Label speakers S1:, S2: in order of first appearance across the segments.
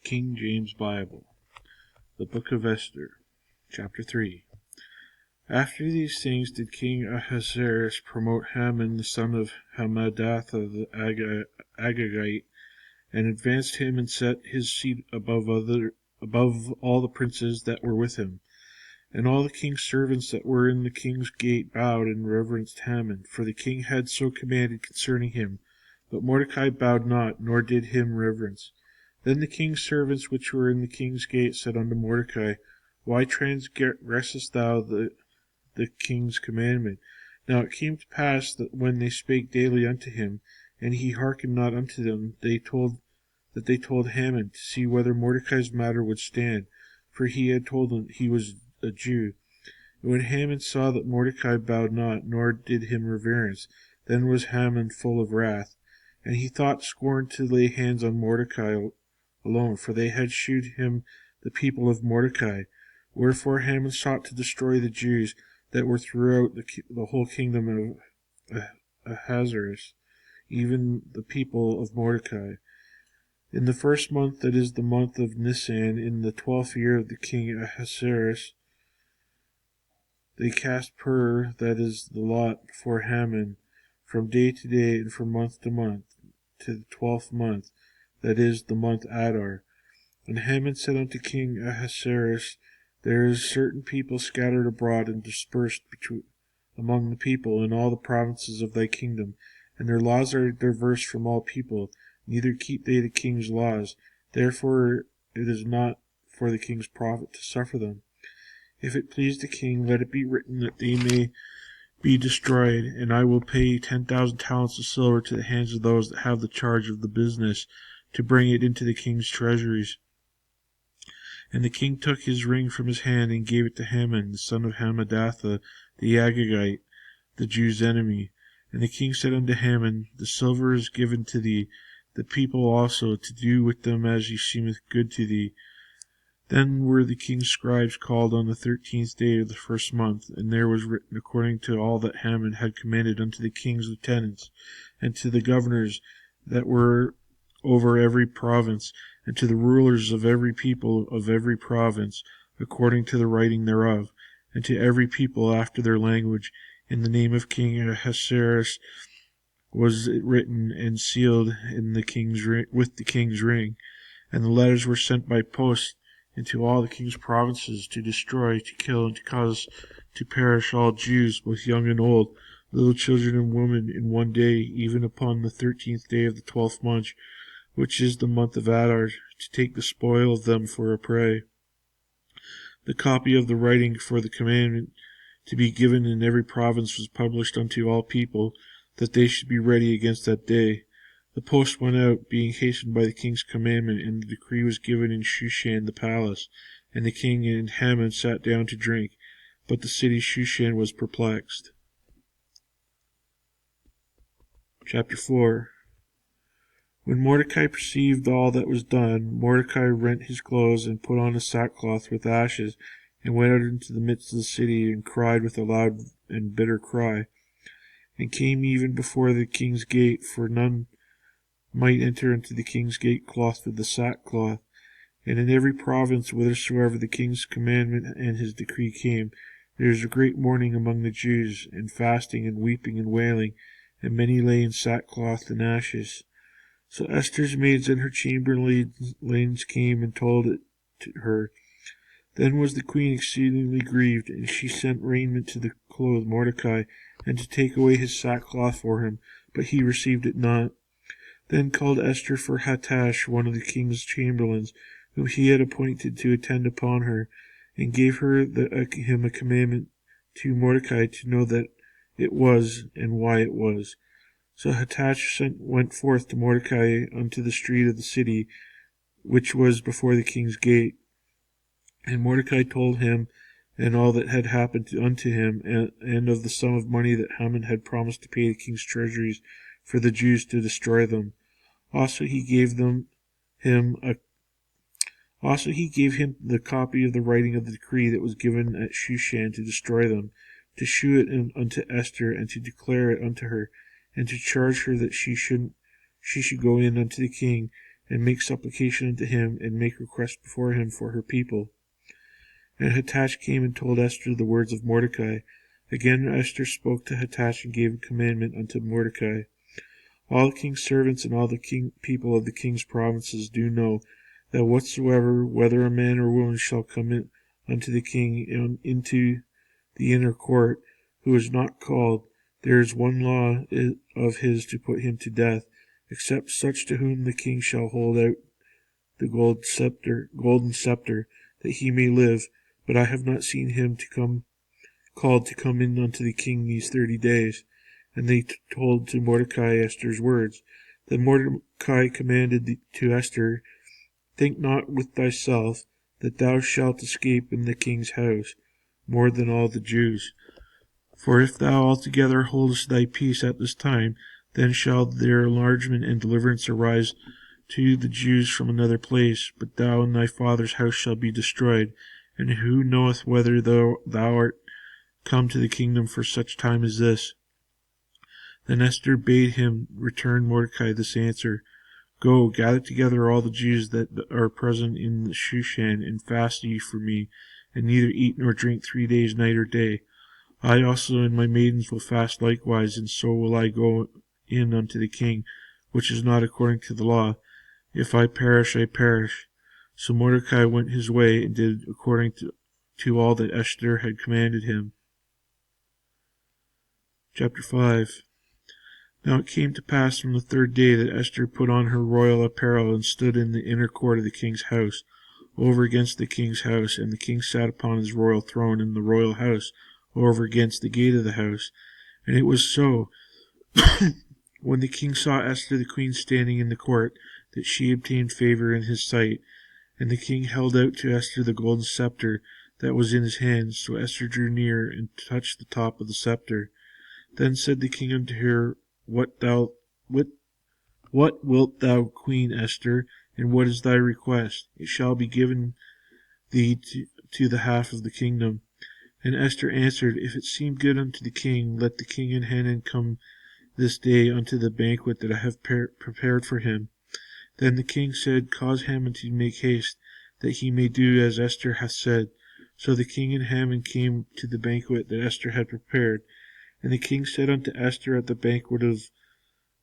S1: King James Bible, the Book of Esther, chapter 3. After these things did King Ahasuerus promote Haman the son of Hammedatha the Agagite, and advanced him and set his seat above all the princes that were with him. And all the king's servants that were in the king's gate bowed and reverenced Haman, for the king had so commanded concerning him. But Mordecai bowed not, nor did him reverence. Then the king's servants which were in the king's gate said unto Mordecai, Why transgressest thou the king's commandment? Now it came to pass that when they spake daily unto him, and he hearkened not unto them, they told Haman to see whether Mordecai's matter would stand, for he had told them he was a Jew. And when Haman saw that Mordecai bowed not, nor did him reverence, then was Haman full of wrath, and he thought scorn to lay hands on Mordecai alone, for they had shewed him the people of Mordecai. Wherefore Haman sought to destroy the Jews that were throughout the whole kingdom of Ahasuerus, even the people of Mordecai. In the first month, that is the month of Nisan, in the 12th year of the king Ahasuerus, they cast pur, that is the lot, before Haman, from day to day, and from month to month, to the 12th month, that is the month Adar. And Haman said unto King Ahasuerus, There is certain people scattered abroad and dispersed among the people in all the provinces of thy kingdom, and their laws are diverse from all people, neither keep they the king's laws. Therefore it is not for the king's profit to suffer them. If it please the king, let it be written that they may be destroyed, and I will pay 10,000 talents of silver to the hands of those that have the charge of the business, to bring it into the king's treasuries. And the king took his ring from his hand, and gave it to Haman, the son of Hammedatha the Agagite, the Jews' enemy. And the king said unto Haman, The silver is given to thee, the people also, to do with them as ye seemeth good to thee. Then were the king's scribes called on the 13th day of the first month, and there was written according to all that Haman had commanded unto the king's lieutenants, and to the governors that were over every province, and to the rulers of every people of every province, according to the writing thereof, and to every people after their language. In the name of King Ahasuerus was it written and sealed in the king's with the king's ring. And the letters were sent by post into all the king's provinces, to destroy, to kill, and to cause to perish all Jews, both young and old, little children and women, in one day, even upon the 13th day of the 12th month, which is the month of Adar, to take the spoil of them for a prey. The copy of the writing for the commandment to be given in every province was published unto all people, that they should be ready against that day. The post went out, being hastened by the king's commandment, and the decree was given in Shushan the palace. And the king and Haman sat down to drink, but the city Shushan was perplexed. Chapter 4. When Mordecai perceived all that was done, Mordecai rent his clothes, and put on a sackcloth with ashes, and went out into the midst of the city, and cried with a loud and bitter cry, and came even before the king's gate, for none might enter into the king's gate clothed with the sackcloth. And in every province whithersoever the king's commandment and his decree came, there is a great mourning among the Jews, and fasting, and weeping, and wailing, and many lay in sackcloth and ashes. So Esther's maids and her chamberlains came and told it to her. Then was the queen exceedingly grieved, and she sent raiment to clothe Mordecai, and to take away his sackcloth for him, but he received it not. Then called Esther for Hattash, one of the king's chamberlains, whom he had appointed to attend upon her, and gave him a commandment to Mordecai to know that it was, and why it was. So Hattash went forth to Mordecai unto the street of the city, which was before the king's gate. And Mordecai told him and all that had happened unto him, and of the sum of money that Haman had promised to pay the king's treasuries for the Jews to destroy them. Also he gave him the copy of the writing of the decree that was given at Shushan to destroy them, to shew it unto Esther, and to declare it unto her, and to charge her that she should go in unto the king, and make supplication unto him, and make request before him for her people. And Hathach came and told Esther the words of Mordecai. Again Esther spoke to Hathach and gave a commandment unto Mordecai. All the king's servants and all the people of the king's provinces do know that whatsoever, whether a man or woman, shall come in unto the king into the inner court, who is not called, there is one law of his to put him to death, except such to whom the king shall hold out the golden scepter, that he may live. But I have not seen him called to come in unto the king these 30 days. And they told to Mordecai Esther's words. Then Mordecai commanded to Esther, Think not with thyself that thou shalt escape in the king's house more than all the Jews. For if thou altogether holdest thy peace at this time, then shall their enlargement and deliverance arise to the Jews from another place, but thou and thy father's house shall be destroyed. And who knoweth whether thou art come to the kingdom for such time as this? Then Esther bade him return Mordecai this answer. Go, gather together all the Jews that are present in Shushan, and fast ye for me, and neither eat nor drink 3 days, night or day. I also and my maidens will fast likewise, and so will I go in unto the king, which is not according to the law. If I perish, I perish. So Mordecai went his way, and did according to all that Esther had commanded him. Chapter 5. Now it came to pass on the 3rd day that Esther put on her royal apparel, and stood in the inner court of the king's house, over against the king's house, and the king sat upon his royal throne in the royal house, over against the gate of the house. And it was so, when the king saw Esther the queen standing in the court, that she obtained favor in his sight. And the king held out to Esther the golden scepter that was in his hand. So Esther drew near, and touched the top of the scepter. Then said the king unto her, What wilt thou, Queen Esther, and what is thy request? It shall be given thee to the half of the kingdom. And Esther answered, If it seem good unto the king, let the king and Haman come this day unto the banquet that I have prepared for him. Then the king said, Cause Haman to make haste, that he may do as Esther hath said. So the king and Haman came to the banquet that Esther had prepared. And the king said unto Esther at the banquet of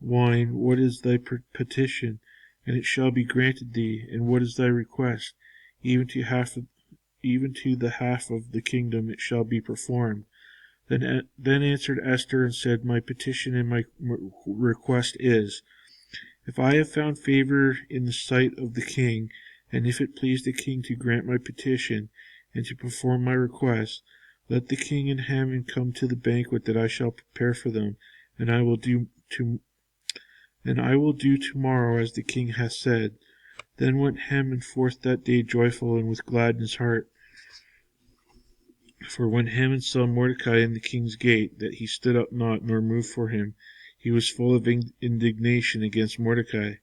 S1: wine, What is thy petition? And it shall be granted thee. And what is thy request? Even to the half of the kingdom it shall be performed. Then answered Esther and said, My petition and my request is, if I have found favor in the sight of the king, and if it please the king to grant my petition, and to perform my request, let the king and Haman come to the banquet that I shall prepare for them, and I will do tomorrow as the king hath said. Then went Haman forth that day joyful and with gladness heart. For when Haman saw Mordecai in the king's gate, that he stood up not, nor moved for him, he was full of indignation against Mordecai.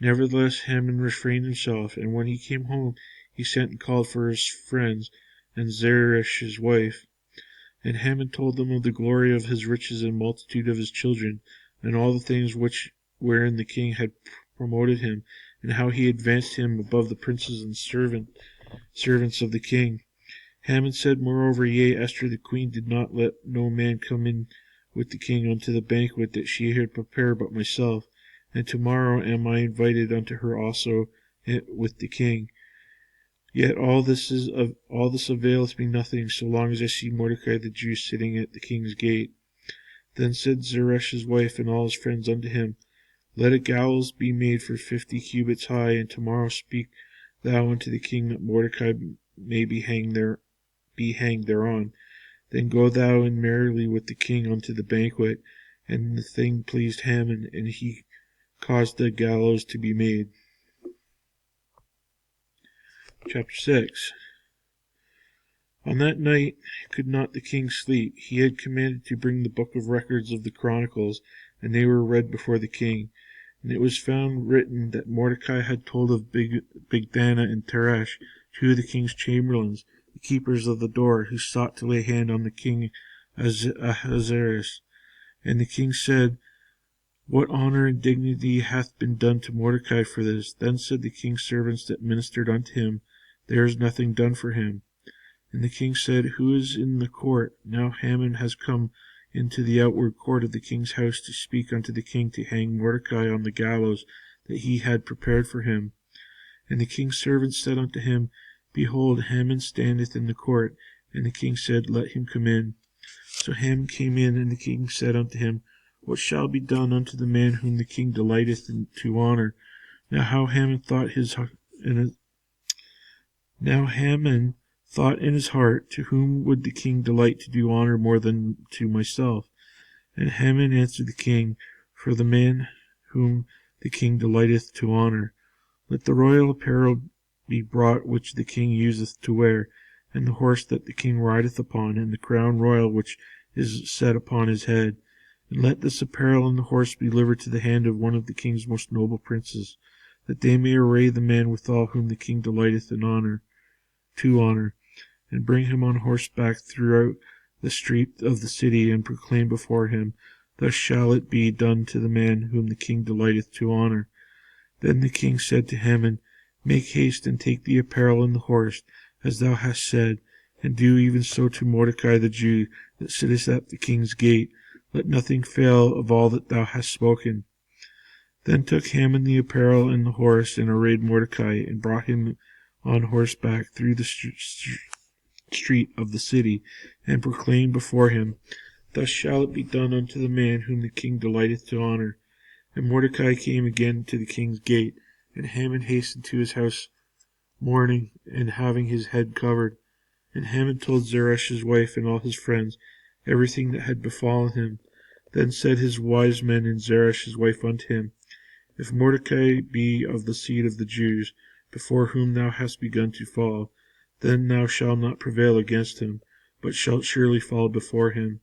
S1: Nevertheless Haman refrained himself, and when he came home, he sent and called for his friends, and Zeresh his wife. And Haman told them of the glory of his riches and multitude of his children, and all the things wherein the king had promoted him, and how he advanced him above the princes and servants of the king. Haman said moreover, Yea, Esther the queen did not let no man come in with the king unto the banquet that she had prepared but myself, and tomorrow am I invited unto her also with the king. Yet all this availeth me nothing, so long as I see Mordecai the Jew sitting at the king's gate. Then said Zeresh his wife and all his friends unto him, Let a gallows be made for 50 cubits high, and tomorrow speak thou unto the king that Mordecai may be hanged thereon. Then go thou in merrily with the king unto the banquet. And the thing pleased Haman, and he caused the gallows to be made. Chapter 6. On that night could not the king sleep. He had commanded to bring the book of records of the Chronicles, and they were read before the king. And it was found written that Mordecai had told of Bigthana and Teresh, 2 of the king's chamberlains, the keepers of the door, who sought to lay hand on the king Ahasuerus. And the king said, What honour and dignity hath been done to Mordecai for this? Then said the king's servants that ministered unto him, There is nothing done for him. And the king said, Who is in the court? Now Haman has come into the outward court of the king's house to speak unto the king to hang Mordecai on the gallows that he had prepared for him. And the king's servants said unto him, Behold, Haman standeth in the court. And the king said, Let him come in. So Haman came in, and the king said unto him, What shall be done unto the man whom the king delighteth to honour? Now Haman thought in his heart, To whom would the king delight to do honour more than to myself? And Haman answered the king, For the man whom the king delighteth to honour. Let the royal apparel be brought which the king useth to wear, and the horse that the king rideth upon, and the crown royal which is set upon his head. And let this apparel and the horse be delivered to the hand of one of the king's most noble princes, that they may array the man withal whom the king delighteth to honour, and bring him on horseback throughout the street of the city, and proclaim before him, Thus shall it be done to the man whom the king delighteth to honour. Then the king said to Haman, Make haste and take the apparel and the horse, as thou hast said, and do even so to Mordecai the Jew, that sitteth at the king's gate. Let nothing fail of all that thou hast spoken. Then took Haman the apparel and the horse, and arrayed Mordecai, and brought him on horseback through the street of the city, and proclaimed before him, Thus shall it be done unto the man whom the king delighteth to honour. And Mordecai came again to the king's gate, and Haman hastened to his house mourning, and having his head covered. And Haman told Zeresh's wife and all his friends everything that had befallen him. Then said his wise men and Zeresh his wife unto him, If Mordecai be of the seed of the Jews, before whom thou hast begun to fall, then thou shalt not prevail against him, but shalt surely fall before him.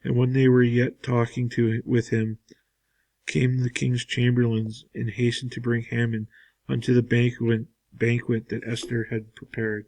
S1: And when they were yet talking with him, came the king's chamberlains, and hastened to bring Haman unto the banquet that Esther had prepared.